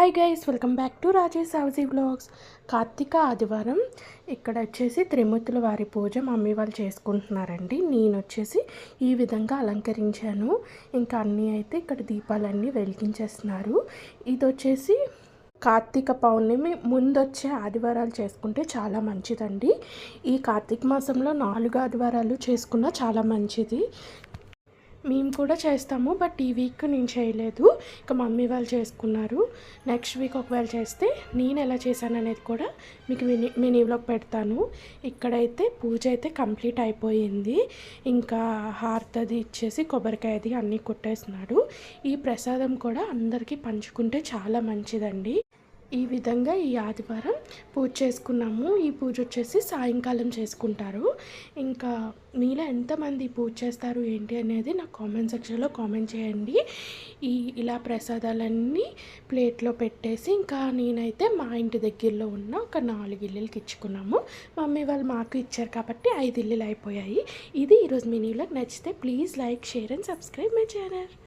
Hi guys, welcome back to Rajesh హౌజీ vlogs. Karthika ఆదివారం ఇక్కడ వచ్చేసి త్రిమూర్తుల వారి పూజ మమ్మీ వాళ్ళు చేసుకుంటున్నారండి. నేను వచ్చేసి ఈ విధంగా అలంకరించాను. ఇంకా అన్నీ అయితే ఇక్కడ దీపాలన్నీ వెలిగించేస్తున్నారు. ఇది వచ్చేసి కార్తీక పౌర్ణమి ముందొచ్చే ఆదివారాలు చేసుకుంటే చాలా మంచిదండి. ఈ కార్తీక మాసంలో 4 ఆదివారాలు చేసుకున్నా చాలా మంచిది. మేము కూడా చేస్తాము, బట్ ఈ వీక్ నేను చేయలేదు. ఇక మమ్మీ వాళ్ళు చేసుకున్నారు. నెక్స్ట్ వీక్ ఒకవేళ చేస్తే నేను ఎలా చేశాను అనేది కూడా మీకు మినీ వ్లాగ్ పెడతాను. ఇక్కడైతే పూజ అయితే కంప్లీట్ అయిపోయింది. ఇంకా హారతది ఇచ్చేసి కొబ్బరికాయది అన్నీ కొట్టేస్తున్నాడు. ఈ ప్రసాదం కూడా అందరికీ పంచుకుంటే చాలా మంచిదండి. ఈ విధంగా ఈ ఆదివారం పూజ చేసుకున్నాము. ఈ పూజ వచ్చేసి సాయంకాలం చేసుకుంటారు. ఇంకా మీలో ఎంతమంది పూజ చేస్తారు ఏంటి అనేది నాకు కామెంట్ సెక్షన్లో కామెంట్ చేయండి. ఇలా ప్రసాదాలన్నీ ప్లేట్లో పెట్టేసి ఇంకా నేనైతే మా ఇంటి దగ్గరలో ఉన్న ఒక 4 ఇల్లులకి ఇచ్చుకున్నాము. మమ్మీ వాళ్ళు మాకు ఇచ్చారు కాబట్టి 5 ఇల్లులు అయిపోయాయి. ఇది ఈరోజు మినీలో నచ్చితే please like, share and subscribe my channel.